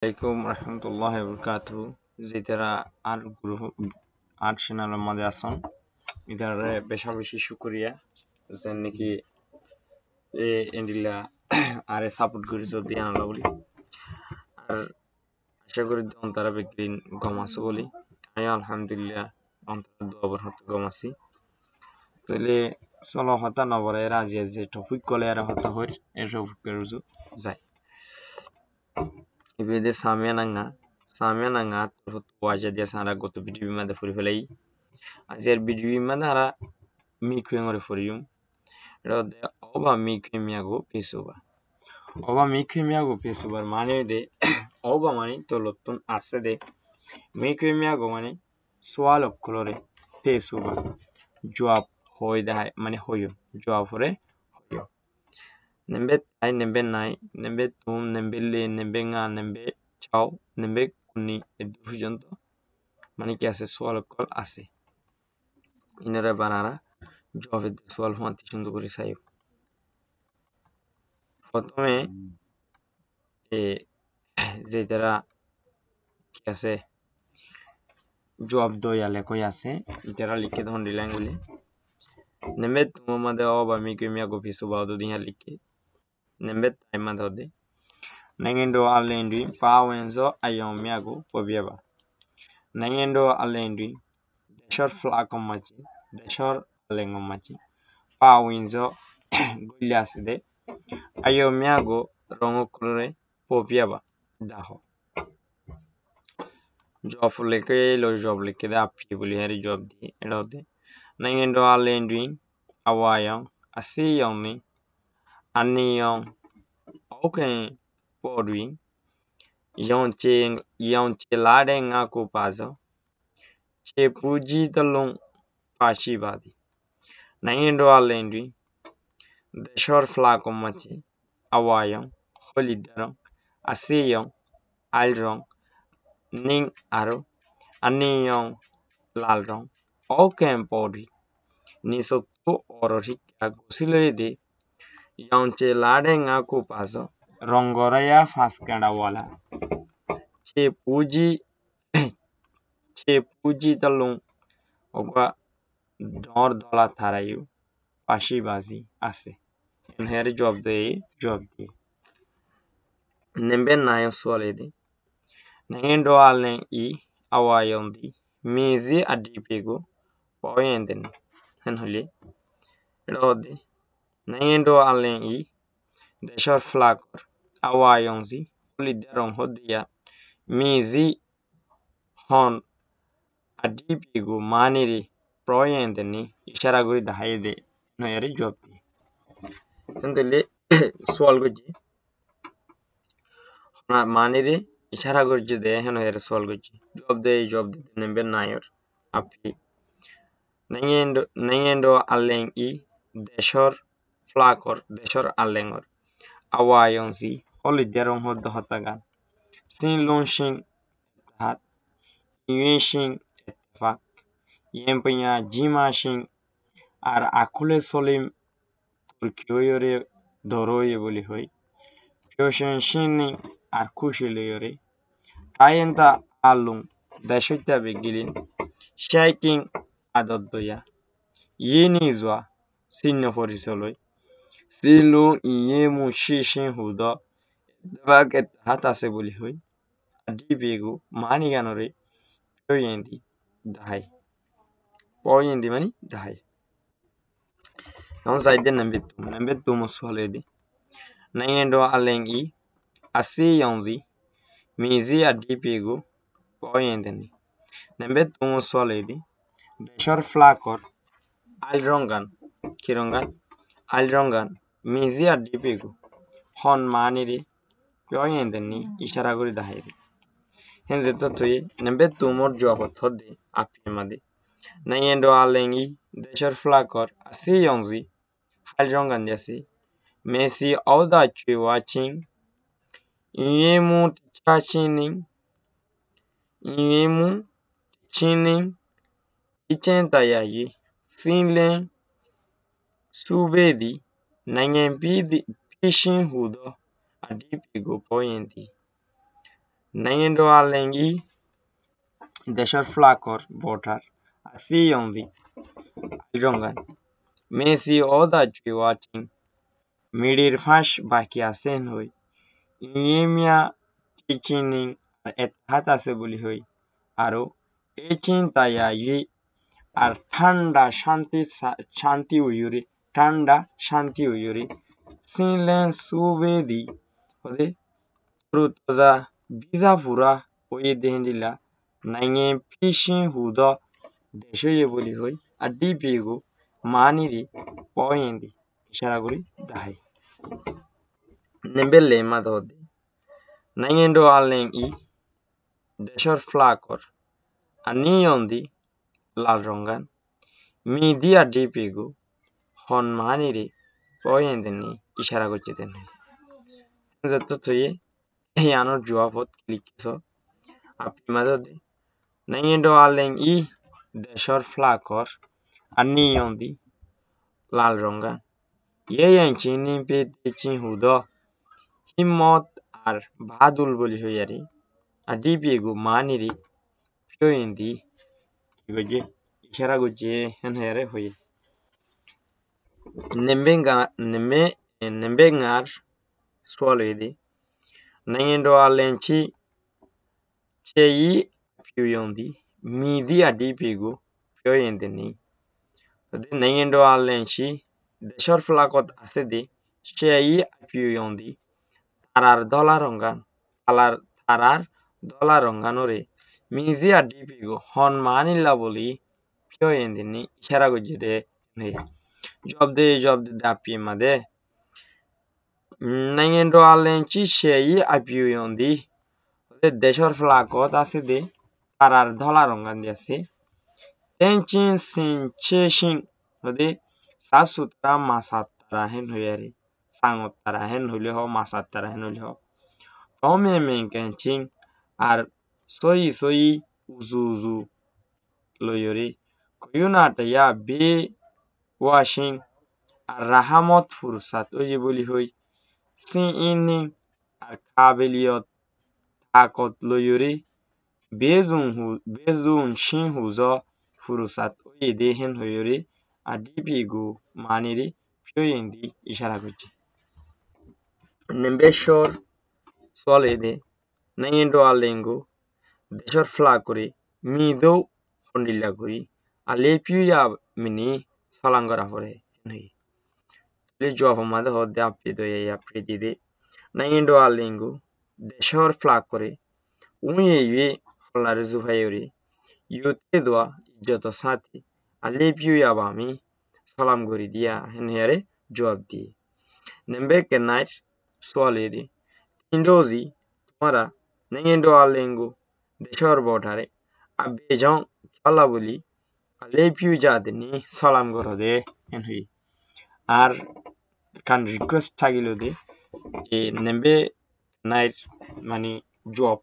আলাইকুম রহমতুল্লাহ বরকাতু যেটারা আর গ্রুপ আর চ্যানেলের মধ্যে আসুন ইধারে বেশা বেশি শুকরিয়া যে নাকি এ এন্ডিলা আরে সাপোর্ট করি যদি আনলা বলি আর আশা করি অন্তরা বিক্রিন গম আছে বলি আমি আলহামদুলিল্লাহ অন্তরা দোয়াবার হতে গম আছি তাহলে চলো হতা নবরে রাজি আছে টপিক কলে আর হতা হই এর টপিক রুজু যায় ibede samia nanga to waja dia sara goto bidiwi mada furi felai azer bidiwi mada ara mi kwengore furium rode oba mi kwemiago pesuba oba mi kwemiago pesubar mane de oba mane to lotun ase de mi kwemiago mane swal kolore pesuba jawab hoy da mane hoyo jawab hore hoyo nembe tai nembe nai nembe tum nembe le nembe nga nembe chao nembe kuni এদুর পর্যন্ত মানে কি আছে সোয়াল call আছে ইনারা বানারা জবের সোয়াল হতে সুন্দর করে চাই প্রথমে যে তারা কি আছে জব দয়ালে কই আছে ইতারা লিখে ধন দিলাম বলে নেমে তুমি মাদে অবা মি কেমিয়া গফি সুবাউদ দিহা লিখে নেমে তাই মাদে Nangendo alendri pawenzo ayomiago pobieba. Nangendo alendri deshor flakomachi deshor alengomachi pawenzo guliaside ayomiago rongokurore pobieba daho. Job leke lo job leke da api buli hari job di elote. Nangendo alendri awayong asiyongni aniyong okay Podwi Yonche Lade Ngako Pazo Che Puji Talong Pashibadi Nangendo Alendri Deshor Flacomachi Awayong Holidaro Asiyong Alrong Ning Aro Aniyong Lalrong Okem Podwi Nisoto Ororika Gosilede Yonche Lade Ngako Pazo Rongoraya Faskandawala Che Puji Talung Oga Dor Dola Tarayu Pashibazi Ase Enhere job de Nembe Nayo Swalede Nangendo Alen Awayondi Mizi Adipego Poyenden Henhole Rode Nangendo Alen Deshor Flakor Awayonzi Liderong Hodia Mizi Hon Adipigo Maniri Proyendeni Isharaguri the Haide no eri job di Tendele Swalgoji Maniri Isharagurji de Heno eri Swalgoji job de Nembe Nayor Api Nangendo Aleng Deshor Flakor Deshor Alengor Awayonzi Holy Derong Hod the Hotagan Sin Lonshin Hat Yuishin Etfak Yempanya Jimashin আর আকুলে সলিম তুর্কিয়রে দরয়ে বলি হই পিওশন শিনি আর কুশিলয়রে কায়েন্তা আলুং দেশইতা বেগিলিন শাইকিং আদদ্দয়া ইয়েনিজওয়া সিন্ন পরিচলয় সিলু ইয়েমু শিশিন হুদ দেবাকে হাতাসে বলি হই আদি বেগু মানি গানরে পিওয়েন্দি দাহাই পয়েন্দি মানি দাহাই Não sai de nambetu musolede. Nangendo alengi asi yonzi mizi adipego poyendeni. Nambetu musolede. Deshor flakor alrongan alrongan mizi adipego hon maniri poyendeni isharaguri dahiri. Henze totoye nambetu mor jogot hode apimade. Nangendo alengi deshor flakor asi yonzi Haljongan jasi Messi all that you watching Yemu chining Ichentayayi Sinlen Subedi Nangen Pishin Hudo Adipigo Poyenti Nangendo alengi দেশৰ ফ্লাকৰ border আছে অন্দি আইরঙ্গান Messi ওদা জিওয়াটিং মিডির ফাঁস বাকি আছেন হই ইয়েমিয়া ইচিনিং এত হাত আছে বলি হই আরো এই চিন্তায়া আর শান্তি উয়ুরি ঠান্ডা শান্তি উয়ুরি সিলেন সুবেদি হদে রুতজা বিজা ফুরা ওই দেহেন্দিলা নাইঙে ফিশিং হুদ দেশয়ে বলি হই আর ডিপিগো মানিরি পয়েন্দি ইশারা করি দাহাই নেবেলে মাদহদে নাইঙেন্ডো আলেং দেশর ফ্লাকর আর নিয়ন্দি লাল রঙ্গান মি দিয়া ডিপিগো হন মানিরি পয়েন্দি ইশারা করছে দেন যত তুই এই আনোর জুয়াপত ক্লিকছ আপনি মাদহদে নাইঙেন্ডো আলেং দেশর ফ্লাকর আর নিয়ন্দি লাল রঙ্গান ইয়ে নিপে দেখি হুদ হিম্মত আর বাদুল বলি হইয়ারি আর ডিপিগো মানিরি পিওয়েন্দি গজে ইশারা গজে হেন হইয়ারে হই nembengar swaledi nangendo alenchi chei piyondi midi adipigo piyondi ni nangendo alenchi দেশর ফ্লাকত আছে দি chei piyondi tarar dollar ronganore mizi adipigo hon manilla boli piyondi ni ishara gojje de ne jobde dapi made nangendo alenchi chei piyondi দেশর ফ্লাকত আছে দে তারার ধলা রঙান দিয়েছে তেনচিন scene চেশিং হদে সাসুতরা মাসাতরা হেন হইয়ারে সাঙতরা হেন হইলে হ মাসাতরা হেন হইলে হ টমে মেনকেনচিং আর সই উজু লইয়রে কয়ুনাটা ইয়া বে ওয়াশিং আর রাহামত ফুরসাত ওই যে বলি হই সি ইনিং আর কাবেলিয়ত আকত লইয়রে bezun shin huzo furusat oye dehen hoyori adipigo maniri piyoyendi ishara করছে নেম্বেশর চলেদে নাইয়েন্ডো আলেঙ্গো দেশর ফ্লা করে মিদৌ ফন্ডিল্লা করি আলে পিউয়া মিনি ফলাঙ্গরা পরে নই লে জব মাদে হদে আপি দয়ে আপি দে নাইয়েন্ডো আলেঙ্গো দেশর ফ্লা করে উইয়ে Olare Zuhairi, Yutedwa Joto Sati, Alepiu Yabami, Salam Goridia, Henere, Joab di. Nembeke Night, Swaledi, Indozi, Mara, Nengendo Alengo, the Shore Botare, Abejon, Palabuli, Alepiu Jadini, Salam Gorode, and he are can request Tagilode, a Nembe Night Money Job.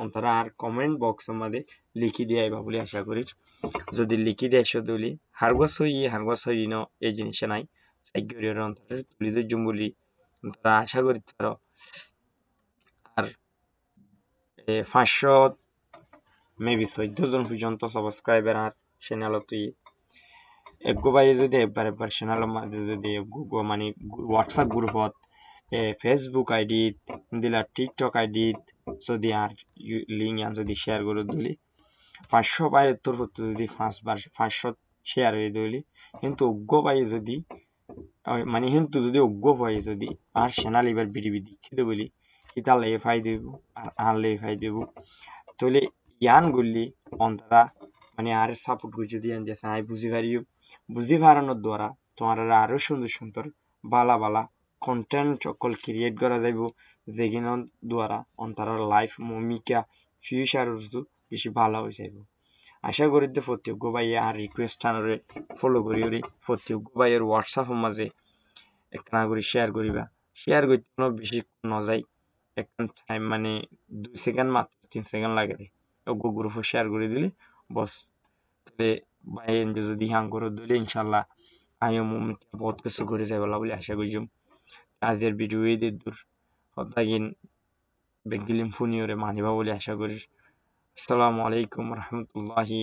Antara আর comment box আমাদের লিখি দিয়াইবা বলে আশা করি যদি লিখি দেয় সদলি হারগস হই ন এই জিনিস নাই সাইগরিয়র অন্তরে তুলিদ জুম্বুলি তারা আশা করি তার আর 500 মেবি 14 জন পর্যন্ত সাবস্ক্রাইবার আর চ্যানেল তুই একগো ভাই যদি একবার চ্যানেল মধ্যে যদি মানে হোয়াটসঅ্যাপ গ্রুপত ফেসবুক আইডি দিলা টিকটক আইডি যদি আর লিঙ্ক যদি শেয়ার করে দিলি 500 পাই তোর যদি 500 শেয়ার হয়ে দিলি কিন্তু অজ্ঞ পাই যদি মানে কিন্তু যদি অজ্ঞ পাই যদি আর চ্যানেল এবার বিডিবি দেখিতে বলি ইতালে ফাই দেব আর আনলে ফাই দেব তাহলে ইয়ান গুলি অন্তরা মানে আর সাপোর্ট করে যদি আন যে আই বুঝি পারানোর দ্বারা তোমার আরো সুন্দর বালা কন্টেন্ট সকল ক্রিয়েট করা যাইব যেগুলোর দ্বারা অন্তরার লাইফ মমিকা ফিউচার বেশি ভালো হয়ে যাইব আশা করি যে প্রত্যেক ভাইয়া আর রিকোয়েস্ট আনরে ফলো করি প্রত্যেক ভাইয়ের হোয়াটসঅ্যাপ মাঝে একটা করে শেয়ার করতে কোনো বেশি নযায় একটা টাইম মানে 2 সেকেন্ড মাত্র 3 সেকেন্ড লাগে দেয় গ্রুপে শেয়ার করে দিলে বস তাহলে ভাই যদি হাং করে দিলে ইনশাল্লাহ আমিও বহুত কিছু করে যাই বলে আশা করি আজের ভিডিও এই দূর হতাগিন বেগিলিম ফুনিওরে মানিবা বলে আশা করি। আসসালামু আলাইকুম রহমতুল্লাহি